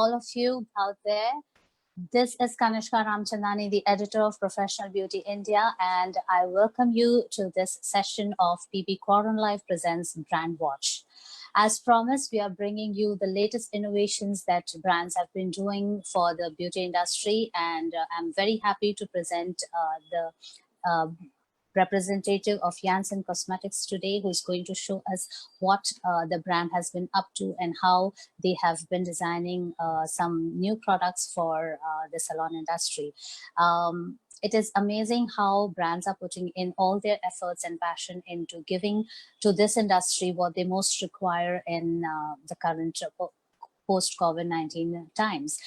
all of you out there. This is Kanishka Ramchandani, the editor of Professional Beauty India, and I welcome you to this session of PB Quaron Life Presents Brand Watch. As promised, we are bringing you the latest innovations that brands have been doing for the beauty industry, and I'm very happy to present the representative of Janssen Cosmetics today, who is going to show us what the brand has been up to and how they have been designing some new products for the salon industry. It is amazing how brands are putting in all their efforts and passion into giving to this industry what they most require in the current post-COVID-19 times.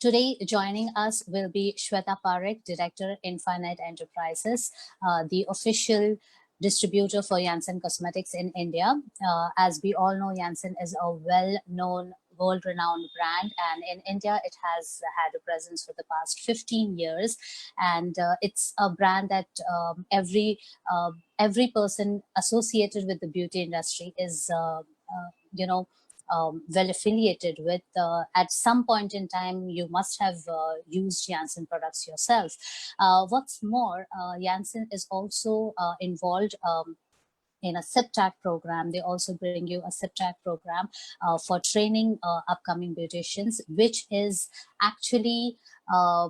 Today, joining us will be Shweta Parekh, Director, Infinite Enterprises, the official distributor for Janssen Cosmetics in India. As we all know, Janssen is a well-known, world-renowned brand, and in India, it has had a presence for the past 15 years. And it's a brand that every person associated with the beauty industry is, well affiliated with. At some point in time, you must have used Janssen products yourself. What's more, Janssen is also involved in a CIPTAC program. They also bring you a CIPTAC program for training upcoming beauticians, which is actually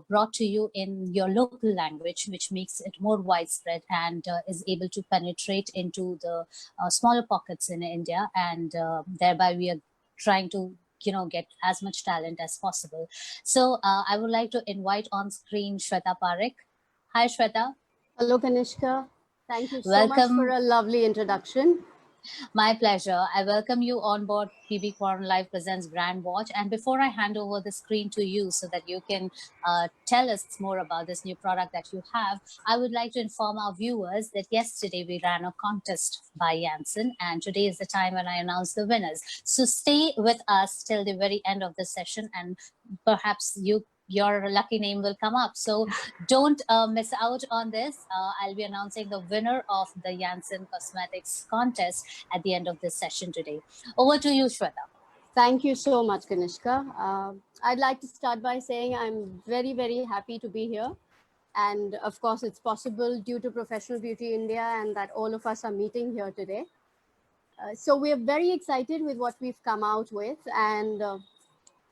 brought to you in your local language, which makes it more widespread and is able to penetrate into the smaller pockets in India, and thereby we are trying to get as much talent as possible. So I would like to invite on screen Shweta Parekh. Hi, Shweta. Hello, Kanishka. Thank you so much for a lovely introduction. My pleasure. I welcome you on board PB Quaron Life Presents Brand Watch. And before I hand over the screen to you so that you can tell us more about this new product that you have, I would like to inform our viewers that yesterday we ran a contest by Janssen, and today is the time when I announce the winners. So stay with us till the very end of the session, and perhaps your lucky name will come up. So don't miss out on this. I'll be announcing the winner of the Janssen Cosmetics contest at the end of this session today. Over to you, Shweta. Thank you so much, Kanishka. I'd like to start by saying I'm very, very happy to be here. And of course, it's possible due to Professional Beauty India and that all of us are meeting here today. So we're very excited with what we've come out with. And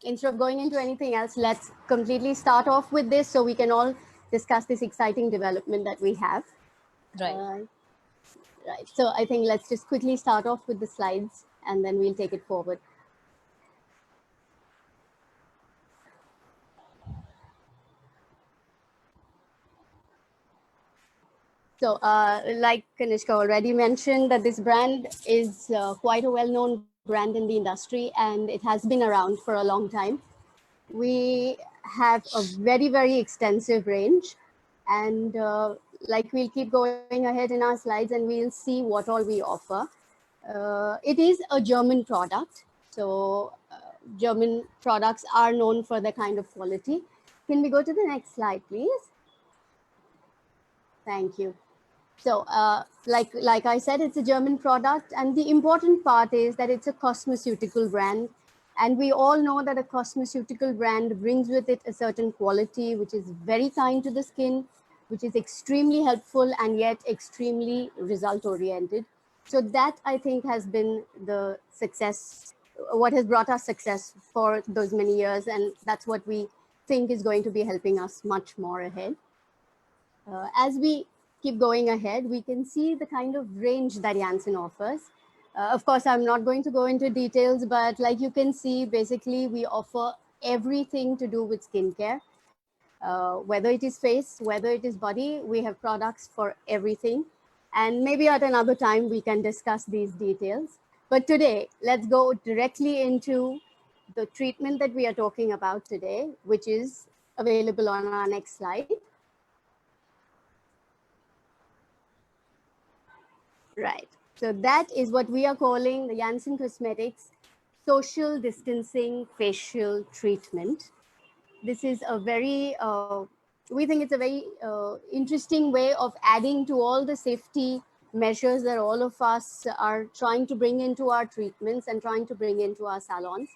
instead of going into anything else, let's completely start off with this so we can all discuss this exciting development that we have. Right. Right. So I think let's just quickly start off with the slides and then we'll take it forward. So like Kanishka already mentioned, that this brand is quite a well-known brand in the industry, and it has been around for a long time. We have a very, very extensive range, and like we'll keep going ahead in our slides and we'll see what all we offer. It is a German product, so German products are known for their kind of quality. Can we go to the next slide, please? Thank you. So like I said, it's a German product, and the important part is that it's a cosmeceutical brand. And we all know that a cosmeceutical brand brings with it a certain quality, which is very kind to the skin, which is extremely helpful and yet extremely result-oriented. So that, I think, has been the success, what has brought us success for those many years. And that's what we think is going to be helping us much more ahead. As we keep going ahead, we can see the kind of range that Janssen offers. Of course, I'm not going to go into details, but like you can see, basically we offer everything to do with skincare. Whether it is face, whether it is body, we have products for everything. And maybe at another time we can discuss these details. But today, let's go directly into the treatment that we are talking about today, which is available on our next slide. Right. So that is what we are calling the Janssen Cosmetics social distancing facial treatment. This is a very, we think it's a very interesting way of adding to all the safety measures that all of us are trying to bring into our treatments and trying to bring into our salons.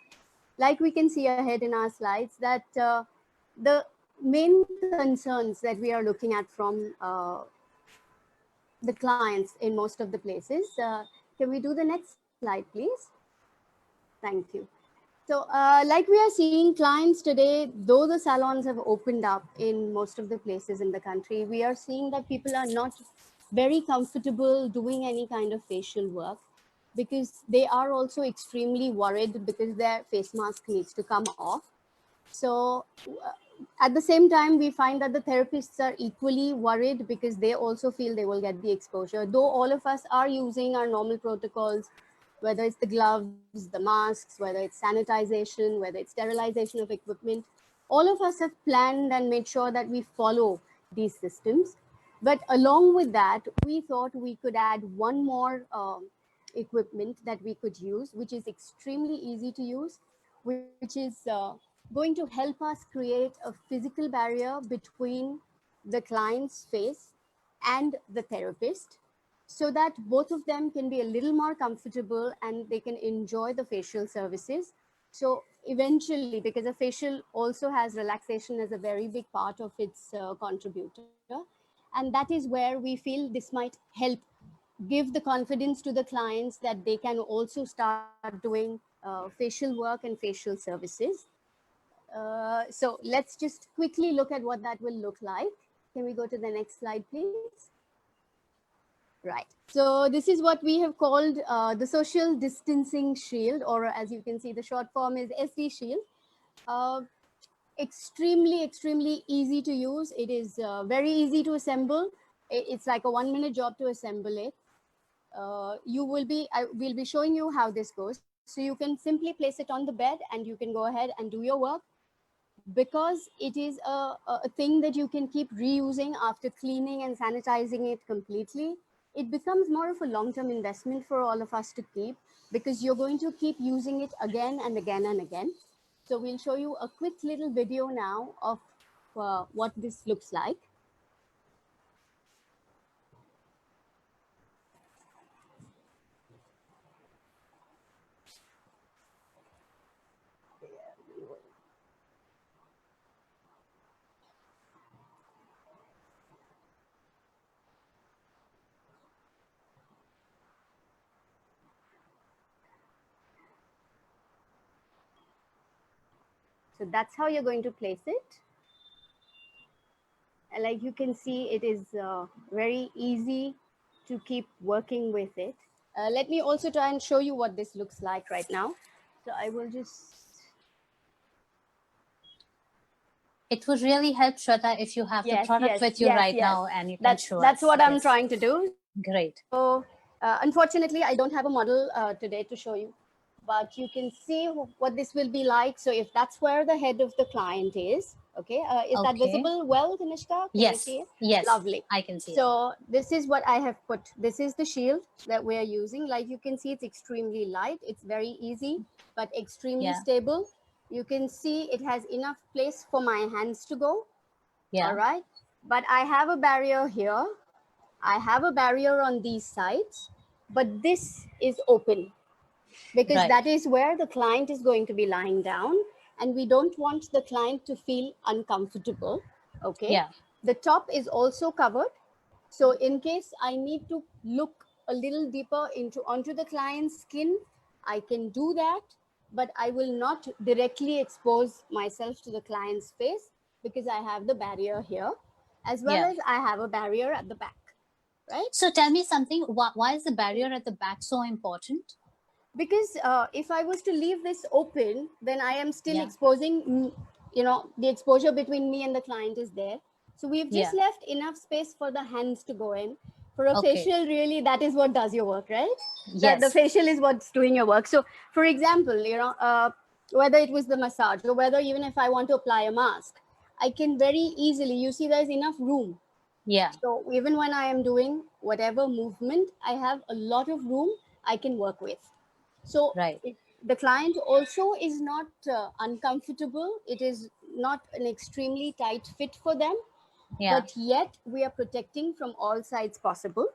like we can see ahead in our slides, that the main concerns that we are looking at from the clients in most of the places. Can we do the next slide, please? Thank you. So like we are seeing clients today, though the salons have opened up in most of the places in the country, we are seeing that people are not very comfortable doing any kind of facial work, because they are also extremely worried because their face mask needs to come off. So at the same time, we find that the therapists are equally worried because they also feel they will get the exposure. Though all of us are using our normal protocols, whether it's the gloves, the masks, whether it's sanitization, whether it's sterilization of equipment, all of us have planned and made sure that we follow these systems. But along with that, we thought we could add one more equipment that we could use, which is extremely easy to use, which is going to help us create a physical barrier between the client's face and the therapist, so that both of them can be a little more comfortable and they can enjoy the facial services. So eventually, because a facial also has relaxation as a very big part of its contributor, and that is where we feel this might help give the confidence to the clients that they can also start doing facial work and facial services. So let's just quickly look at what that will look like. Can we go to the next slide, please? Right. So this is what we have called the social distancing shield, or as you can see, the short form is SD shield. Extremely easy to use. It is very easy to assemble. It's like a 1-minute job to assemble it. I will be showing you how this goes. So you can simply place it on the bed and you can go ahead and do your work. Because it is a thing that you can keep reusing after cleaning and sanitizing it completely, it becomes more of a long-term investment for all of us to keep, because you're going to keep using it again and again and again. So we'll show you a quick little video now of what this looks like. So that's how you're going to place it. And like you can see, it is very easy to keep working with it. Let me also try and show you what this looks like right now. So I will just... It would really help, Shweta, if you have the product with you right now and you can show us. That's what I'm trying to do. Great. So unfortunately, I don't have a model today to show you, but you can see what this will be like. So if that's where the head of the client is, okay, is that visible well, Kanishka? Can you see it? Yes, lovely. I can see it. So this is what I have put. This is the shield that we are using. Like you can see, it's extremely light. It's very easy, but extremely stable. You can see it has enough place for my hands to go. All right. But I have a barrier here. I have a barrier on these sides, but this is open, because that is where the client is going to be lying down, and we don't want the client to feel uncomfortable. Okay. The top is also covered. So in case I need to look a little deeper onto the client's skin, I can do that, but I will not directly expose myself to the client's face, because I have the barrier here, as well as I have a barrier at the back. Right? So tell me something, why is the barrier at the back so important? Because if I was to leave this open, then I am still exposing, the exposure between me and the client is there. So we've just left enough space for the hands to go in. For a facial, really, that is what does your work, right? Yes. The facial is what's doing your work. So for example, whether it was the massage, or whether even if I want to apply a mask, I can very easily, you see there's enough room. So even when I am doing whatever movement, I have a lot of room I can work with. So the client also is not uncomfortable. It is not an extremely tight fit for them, but yet we are protecting from all sides possible.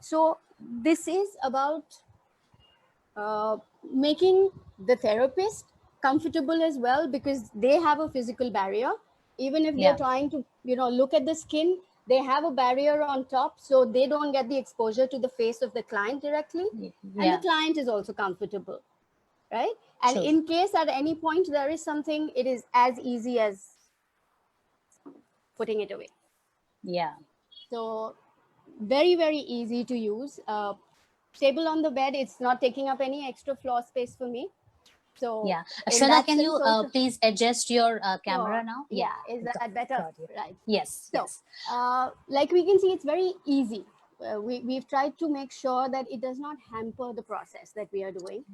So this is about making the therapist comfortable as well because they have a physical barrier. Even if Yeah. they're trying to, look at the skin, they have a barrier on top, so they don't get the exposure to the face of the client directly. And Yeah. the client is also comfortable, right? And True. in case at any point there is something, it is as easy as putting it away. Yeah. So very, very easy to use. Stable on the bed, it's not taking up any extra floor space for me. So Yeah. in Shweta, that can sense you also, please adjust your camera sure. now? Yeah, is that better? Got you. Right. Yes. So, Yes. like we can see, it's very easy. We've tried to make sure that it does not hamper the process that we are doing.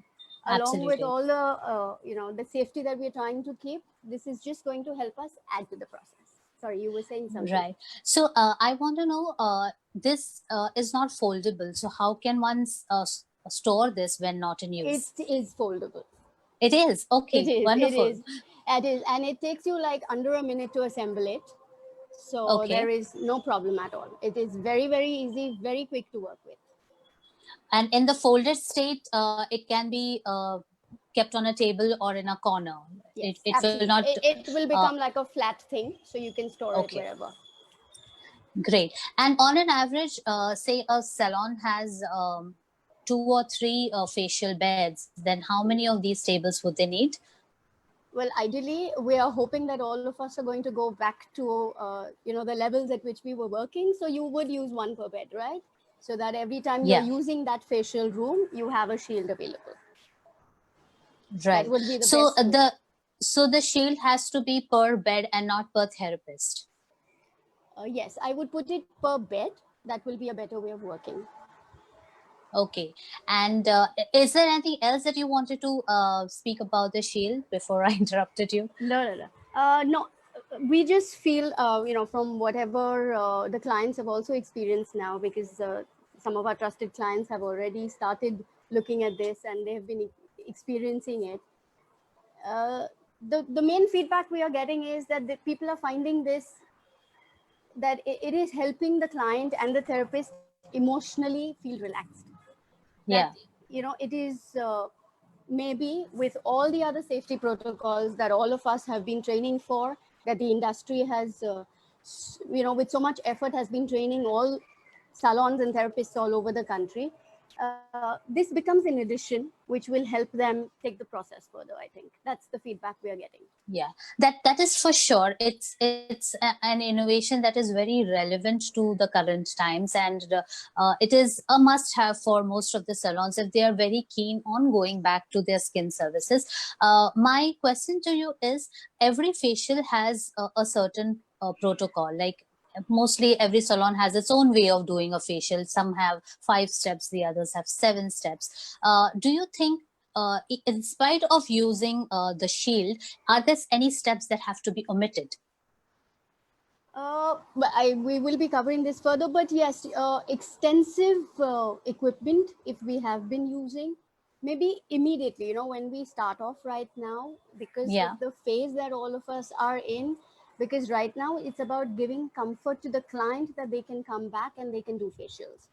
Along with Absolutely. all the, the safety that we're trying to keep, this is just going to help us add to the process. Sorry, you were saying something. Right. So I want to know, this is not foldable. So how can one store this when not in use? It is foldable. It is. Okay. It is. Wonderful. It is, and it takes you like under a minute to assemble it. So Okay. there is no problem at all. It is very, very easy, very quick to work with. And in the folded state, it can be kept on a table or in a corner. Yes, It will absolutely. not. It will become like a flat thing, so you can store it Okay. wherever. Great. And on an average, say a salon has 2 or 3 facial beds, then how many of these tables would they need? Well, ideally, we are hoping that all of us are going to go back to, the levels at which we were working. So you would use one per bed, right? So that every time Yeah. you're using that facial room, you have a shield available. Right. That would be the So best. the shield has to be per bed and not per therapist. Yes, I would put it per bed. That will be a better way of working. Okay. And is there anything else that you wanted to speak about the shield before I interrupted you? No. We just feel, from whatever the clients have also experienced now, because some of our trusted clients have already started looking at this and they have been experiencing it. The main feedback we are getting is that the people are finding this, that it is helping the client and the therapist emotionally feel relaxed. That, Yeah. it is maybe with all the other safety protocols that all of us have been training for, that the industry has, with so much effort has been training all salons and therapists all over the country. This becomes an addition, which will help them take the process further. I think that's the feedback we are getting. Yeah, that is for sure. It's an innovation that is very relevant to the current times, and it is a must have for most of the salons if they are very keen on going back to their skin services. My question to you is, every facial has a certain protocol, like mostly every salon has its own way of doing a facial. Some have 5 steps, the others have 7 steps. Do you think, in spite of using the shield, are there any steps that have to be omitted? We will be covering this further, but yes, extensive equipment, if we have been using, maybe immediately, when we start off right now, because of the phase that all of us are in, because right now it's about giving comfort to the client that they can come back and they can do facials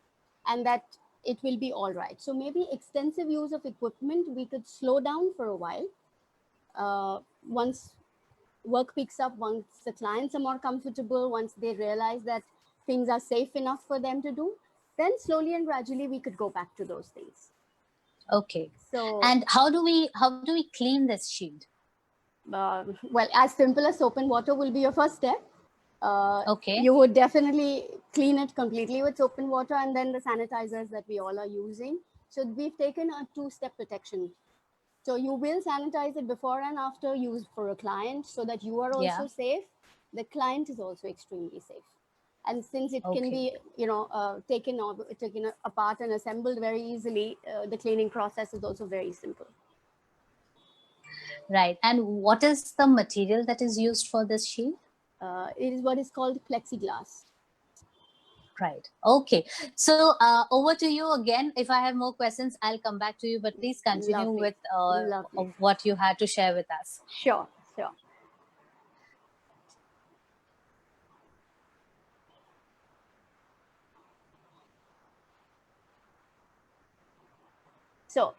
and that it will be all right. So maybe extensive use of equipment, we could slow down for a while. Once work picks up, once the clients are more comfortable, once they realize that things are safe enough for them to do, then slowly and gradually we could go back to those things. Okay. So, and how do we clean this shield? Well, as simple as soap and water will be your first step. Okay. You would definitely clean it completely with soap and water, and then the sanitizers that we all are using. So we've taken a 2-step protection. So you will sanitize it before and after use for a client, so that you are also safe. The client is also extremely safe. And since it can be, taken apart and assembled very easily, the cleaning process is also very simple. Right. And what is the material that is used for this shield? It is what is called plexiglass. Right. Okay. So over to you again. If I have more questions, I'll come back to you, but please continue Lovely. with Lovely. what you had to share with us. Sure. So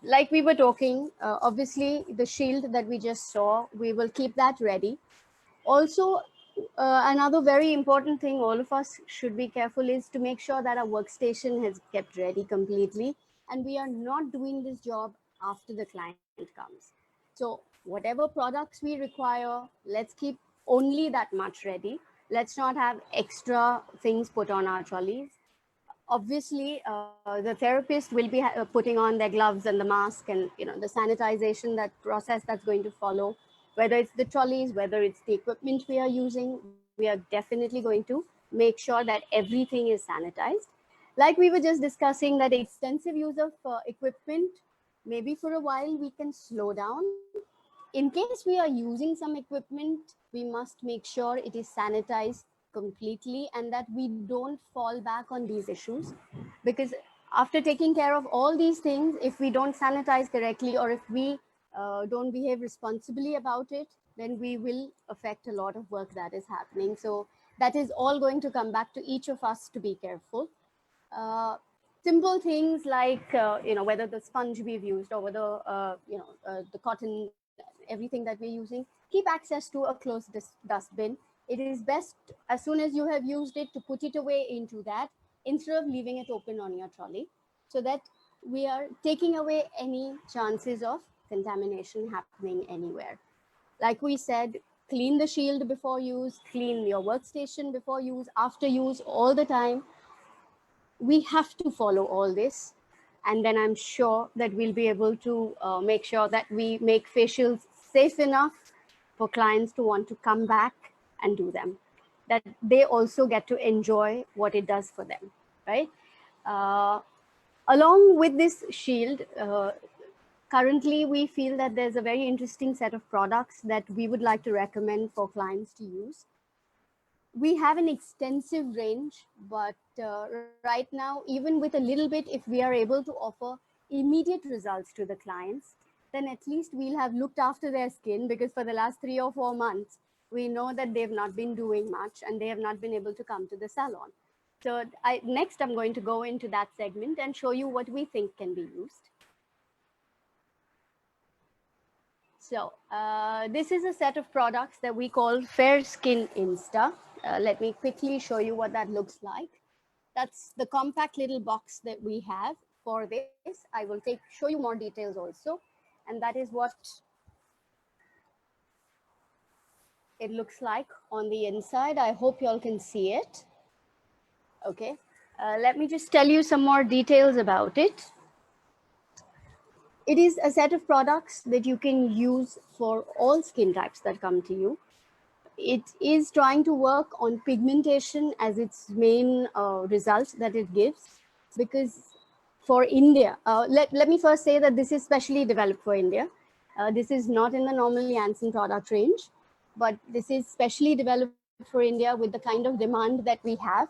Like we were talking, obviously the shield that we just saw, we will keep that ready. Also, another very important thing all of us should be careful is to make sure that our workstation has kept ready completely, and we are not doing this job after the client comes. So whatever products we require, let's keep only that much ready. Let's not have extra things put on our trolleys. Obviously, the therapist will be putting on their gloves and the mask, and the sanitization, that process that's going to follow, whether it's the trolleys, whether it's the equipment we are using, we are definitely going to make sure that everything is sanitized. Like we were just discussing, that extensive use of equipment, maybe for a while we can slow down. In case we are using some equipment, we must make sure it is sanitized completely, and that we don't fall back on these issues. Because after taking care of all these things, if we don't sanitize correctly, or if we don't behave responsibly about it, then we will affect a lot of work that is happening. So that is all going to come back to each of us to be careful. uh, Simple things like whether the sponge we've used, or whether the cotton, everything that we're using, keep access to a closed dustbin. It is best, as soon as you have used it, to put it away into that, instead of leaving it open on your trolley, so that we are taking away any chances of contamination happening anywhere. Like we said, clean the shield before use, clean your workstation before use, after use, all the time. We have to follow all this, and then I'm sure that we'll be able to make sure that we make facials safe enough for clients to want to come back and do them, that they also get to enjoy what it does for them, right? uh, Along with this shield, currently we feel that there's a very interesting set of products that we would like to recommend for clients to use. We have an extensive range, but right now, even with a little bit, if we are able to offer immediate results to the clients, then at least we'll have looked after their skin, because for the last 3 or 4 months, we know that they've not been doing much and they have not been able to come to the salon. So next, I'm going to go into that segment and show you what we think can be used. So this is a set of products that we call Fair Skin Insta. Let me quickly show you what that looks like. That's the compact little box that we have for this. I will show you more details also. And that is what it looks like on the inside. I hope you all can see it. Okay. Let me just tell you some more details about it. It is a set of products that you can use for all skin types that come to you. It is trying to work on pigmentation as its main result that it gives. Because for India, let me first say that this is specially developed for India. This is not in the normal Janssen product range, but this is specially developed for India with the kind of demand that we have,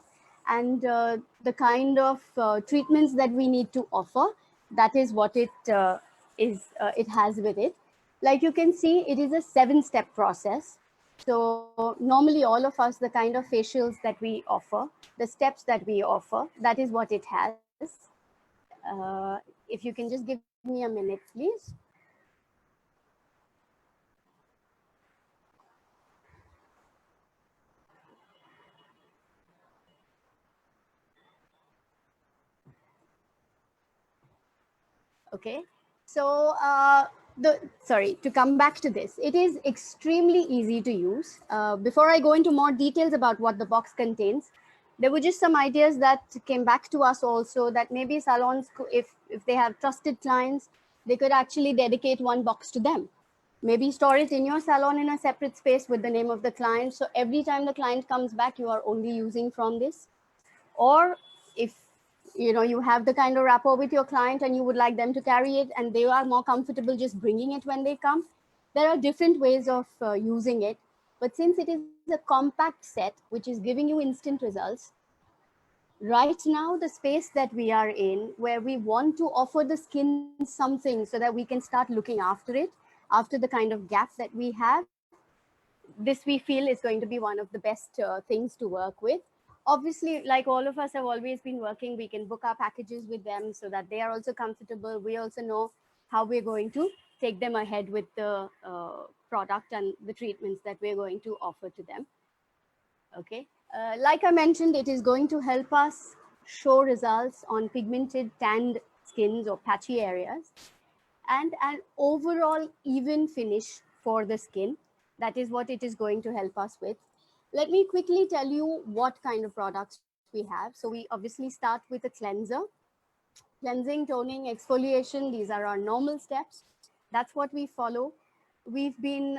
and the kind of treatments that we need to offer. That is what it has with it. Like you can see, it is a 7-step process. So normally all of us, the kind of facials that we offer, the steps that we offer, that is what it has. If you can just give me a minute, please. Okay. So to come back to this, it is extremely easy to use. Before I go into more details about what the box contains, there were just some ideas that came back to us also, that maybe salons, if they have trusted clients, they could actually dedicate one box to them. Maybe store it in your salon in a separate space with the name of the client. So every time the client comes back, you are only using from this. Or if you have the kind of rapport with your client and you would like them to carry it and they are more comfortable just bringing it when they come, there are different ways of using it. But since it is a compact set which is giving you instant results, right now the space that we are in, where we want to offer the skin something so that we can start looking after it, after the kind of gap that we have, this we feel is going to be one of the best things to work with. Obviously, like all of us have always been working, we can book our packages with them so that they are also comfortable. We also know how we're going to take them ahead with the product and the treatments that we're going to offer to them. Okay. Like I mentioned, it is going to help us show results on pigmented tanned skins or patchy areas and an overall even finish for the skin. That is what it is going to help us with. Let me quickly tell you what kind of products we have. So we obviously start with a cleanser. Cleansing, toning, exfoliation, these are our normal steps. That's what we follow. We've been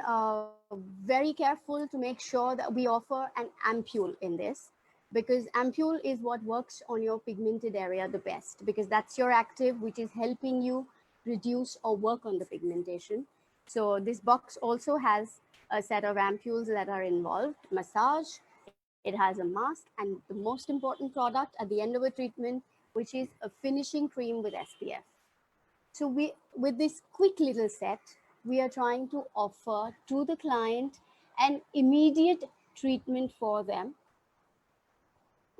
very careful to make sure that we offer an ampule in this, because ampule is what works on your pigmented area the best, because that's your active which is helping you reduce or work on the pigmentation. So this box also has a set of ampules that are involved. Massage, it has a mask, and the most important product at the end of a treatment, which is a finishing cream with SPF. So with this quick little set, we are trying to offer to the client an immediate treatment for them.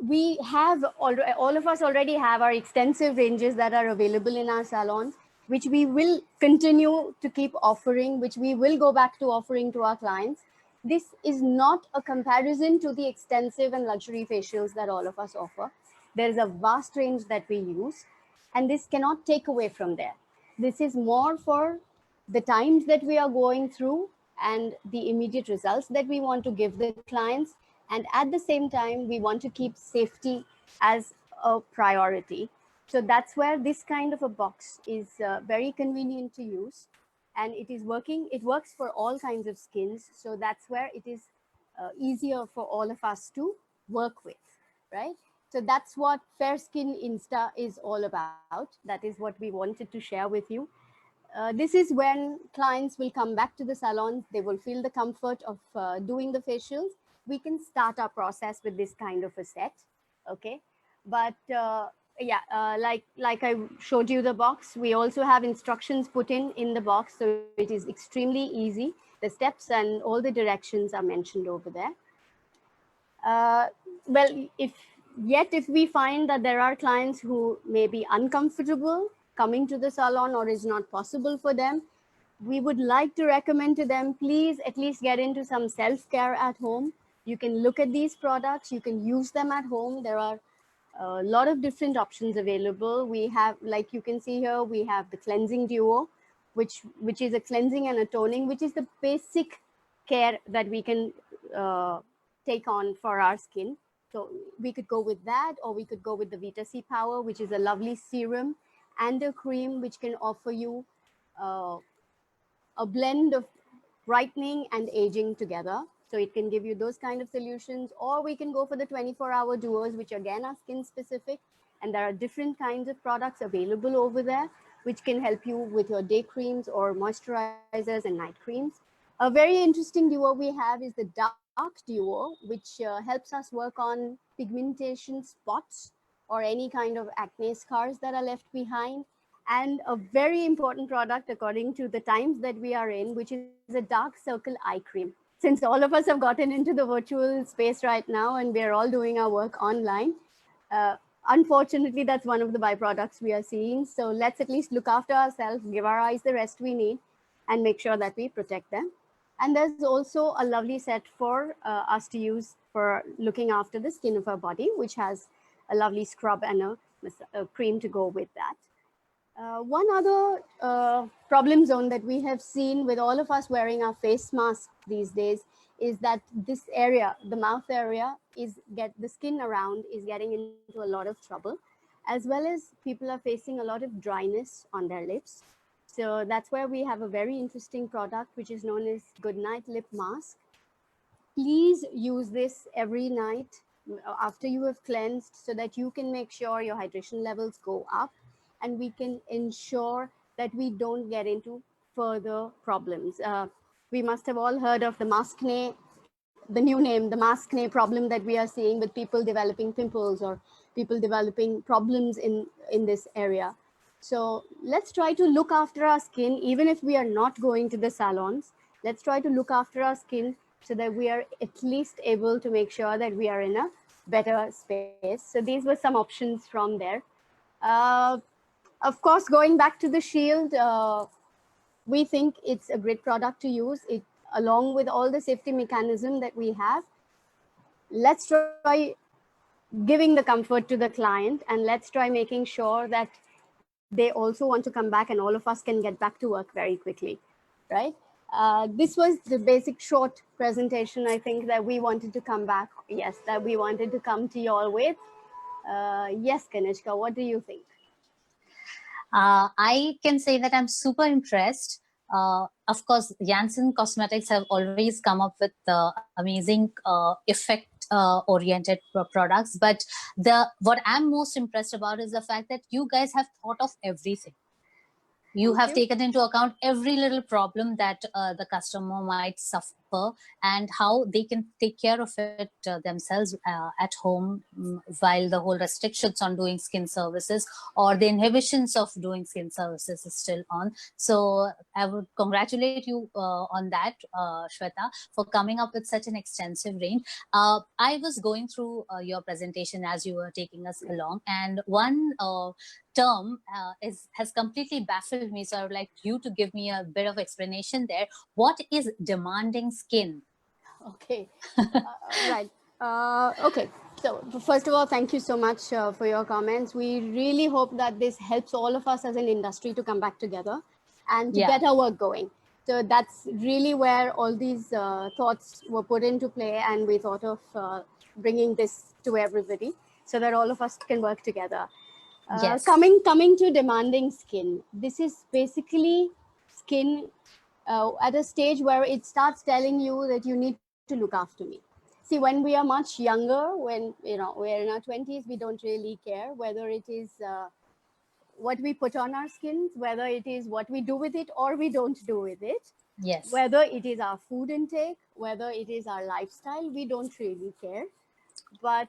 We have already, all of us already have our extensive ranges that are available in our salons, which we will continue to keep offering, which we will go back to offering to our clients. This is not a comparison to the extensive and luxury facials that all of us offer. There is a vast range that we use, and this cannot take away from there. This is more for the times that we are going through and the immediate results that we want to give the clients. And at the same time, we want to keep safety as a priority. So that's where this kind of a box is very convenient to use. And it is working, it works for all kinds of skins. So that's where it is easier for all of us to work with, right? So that's what Fair Skin Insta is all about. That is what we wanted to share with you. This is when clients will come back to the salons. They will feel the comfort of doing the facials. We can start our process with this kind of a set. Okay. But yeah, like I showed you the box, we also have instructions put in the box. So it is extremely easy. The steps and all the directions are mentioned over there. Well, if we find that there are clients who may be uncomfortable coming to the salon or is not possible for them, we would like to recommend to them, please at least get into some self-care at home. You can look at these products, you can use them at home. There are a lot of different options available. We have, like you can see here, we have the cleansing duo, which is a cleansing and a toning, which is the basic care that we can take on for our skin. So we could go with that, or we could go with the Vita C Power, which is a lovely serum and a cream which can offer you a blend of brightening and aging together. So it can give you those kind of solutions, or we can go for the 24-hour duos, which again are skin specific. And there are different kinds of products available over there, which can help you with your day creams or moisturizers and night creams. A very interesting duo we have is the Dark Duo, which helps us work on pigmentation spots or any kind of acne scars that are left behind. And a very important product according to the times that we are in, which is a dark circle eye cream. Since all of us have gotten into the virtual space right now and we're all doing our work online, unfortunately, that's one of the byproducts we are seeing. So let's at least look after ourselves, give our eyes the rest we need, and make sure that we protect them. And there's also a lovely set for us to use for looking after the skin of our body, which has a lovely scrub and a cream to go with that. One other problem zone that we have seen with all of us wearing our face masks these days is that this area, the mouth area, the skin around is getting into a lot of trouble, as well as people are facing a lot of dryness on their lips. So that's where we have a very interesting product, which is known as Goodnight Lip Mask. Please use this every night after you have cleansed, so that you can make sure your hydration levels go up, and we can ensure that we don't get into further problems. We must have all heard of the maskne, the new name, the maskne problem that we are seeing with people developing pimples or people developing problems in this area. So let's try to look after our skin, even if we are not going to the salons. Let's try to look after our skin so that we are at least able to make sure that we are in a better space. So these were some options from there. Of course, going back to the Shield, we think it's a great product to use. It, along with all the safety mechanism that we have, let's try giving the comfort to the client, and let's try making sure that they also want to come back and all of us can get back to work very quickly, right? This was the basic short presentation, I think, that we wanted to come back. Yes, that we wanted to come to you all with. Yes, Kanishka, what do you think? I can say that I'm super impressed. Of course, Janssen Cosmetics have always come up with amazing effect-oriented products. But what I'm most impressed about is the fact that you guys have thought of everything. You have taken into account every little problem that the customer might suffer and how they can take care of it themselves at home while the whole restrictions on doing skin services or the inhibitions of doing skin services is still on. So I would congratulate you on that, Shweta, for coming up with such an extensive range. I was going through your presentation as you were taking us along, and one term has completely baffled me. So I would like you to give me a bit of explanation there. What is demanding skin? Okay, right. Okay, so first of all, thank you so much for your comments. We really hope that this helps all of us as an industry to come back together and to get our work going. So that's really where all these thoughts were put into play, and we thought of bringing this to everybody so that all of us can work together. Yes. Coming to demanding skin, this is basically skin at a stage where it starts telling you that you need to look after me. See, when we are much younger, when we're in our 20s, we don't really care whether it is what we put on our skins, whether it is what we do with it or we don't do with it. Yes. Whether it is our food intake, whether it is our lifestyle, we don't really care. But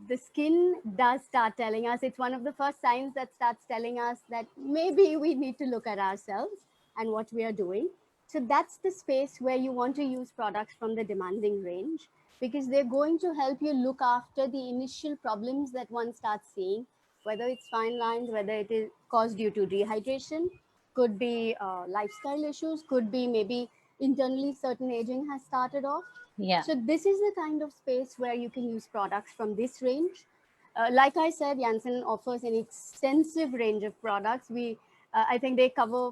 the skin does start telling us. It's one of the first signs that starts telling us that maybe we need to look at ourselves and what we are doing. So that's the space where you want to use products from the demanding range, because they're going to help you look after the initial problems that one starts seeing, whether it's fine lines, whether it is caused due to dehydration, could be lifestyle issues, could be maybe internally certain aging has started off. Yeah. So this is the kind of space where you can use products from this range. Like I said, Janssen offers an extensive range of products. I think they cover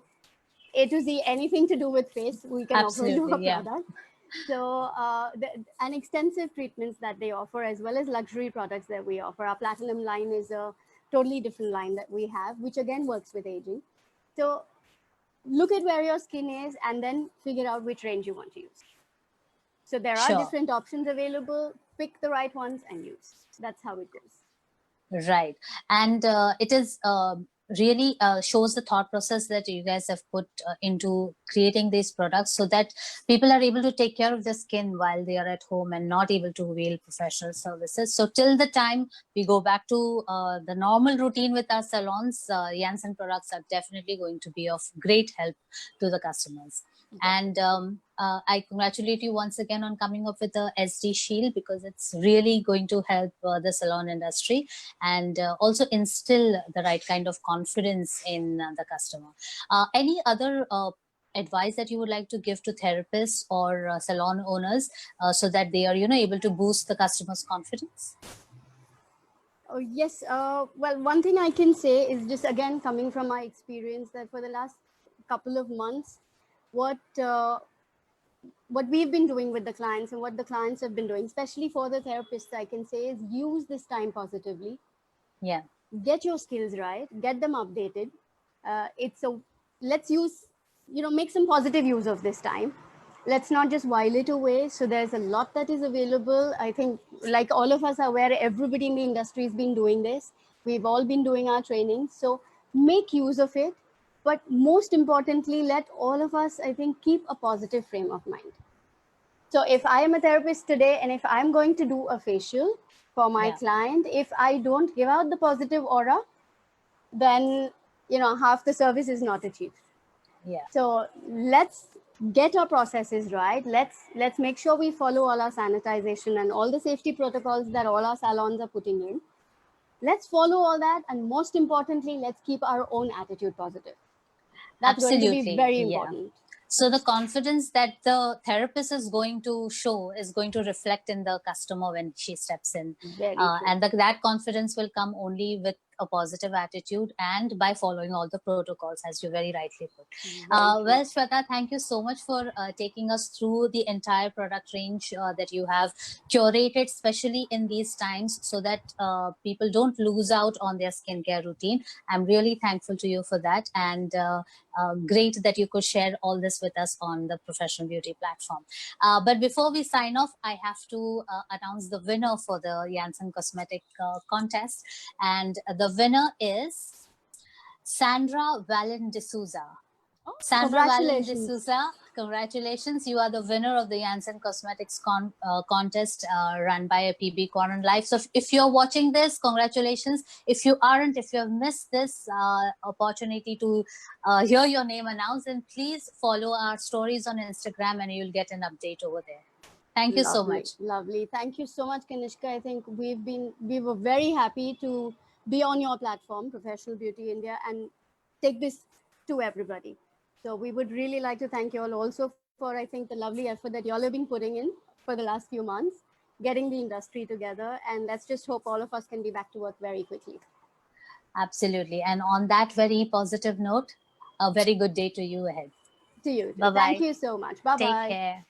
A to Z, anything to do with face, we can offer into a product. So an extensive treatments that they offer, as well as luxury products that we offer. Our Platinum line is a totally different line that we have, which again works with aging. So look at where your skin is and then figure out which range you want to use. So there are different options available. Pick the right ones and use. That's how it goes. Right. And it is really shows the thought process that you guys have put into creating these products so that people are able to take care of their skin while they are at home and not able to avail professional services. So till the time we go back to the normal routine with our salons, Janssen products are definitely going to be of great help to the customers. And I congratulate you once again on coming up with the SD Shield, because it's really going to help the salon industry and also instill the right kind of confidence in the customer. Any other advice that you would like to give to therapists or salon owners so that they are able to boost the customer's confidence? Oh, yes. Well, one thing I can say is just again coming from my experience that for the last couple of months, what we've been doing with the clients and what the clients have been doing, especially for the therapists, I can say, is use this time positively. Yeah. Get your skills right, get them updated. Let's use, make some positive use of this time. Let's not just while it away. So there's a lot that is available. I think, like all of us are aware, everybody in the industry has been doing this. We've all been doing our training. So make use of it. But most importantly, let all of us, I think, keep a positive frame of mind. So if I am a therapist today and if I'm going to do a facial for my client, if I don't give out the positive aura, then half the service is not achieved. Yeah. So let's get our processes right. Let's make sure we follow all our sanitization and all the safety protocols that all our salons are putting in. Let's follow all that, and most importantly, let's keep our own attitude positive. That's going to be Absolutely, very yeah. important. So the confidence that the therapist is going to show is going to reflect in the customer when she steps in. Very true. And that confidence will come only with a positive attitude and by following all the protocols, as you very rightly put. Well, Shweta, thank you so much for taking us through the entire product range that you have curated, especially in these times, so that people don't lose out on their skincare routine. I'm really thankful to you for that. And great that you could share all this with us on the Professional Beauty platform. But before we sign off, I have to announce the winner for the Janssen Cosmetic contest. And the winner is Sandra Valen D'Souza. Oh, Sandra Valen congratulations. D'Souza, congratulations. You are the winner of the Janssen Cosmetics contest run by a PB Corner Live. So if you're watching this, congratulations. If you aren't, if you have missed this opportunity to hear your name announced, then please follow our stories on Instagram and you'll get an update over there. Thank you so much. Lovely. Thank you so much, Kanishka. I think we were very happy to be on your platform, Professional Beauty India, and take this to everybody. So we would really like to thank you all also for, I think, the lovely effort that you all have been putting in for the last few months, getting the industry together. And let's just hope all of us can be back to work very quickly. Absolutely. And on that very positive note, a very good day to you ahead. To you. Bye-bye. Thank you so much. Bye-bye. Take care.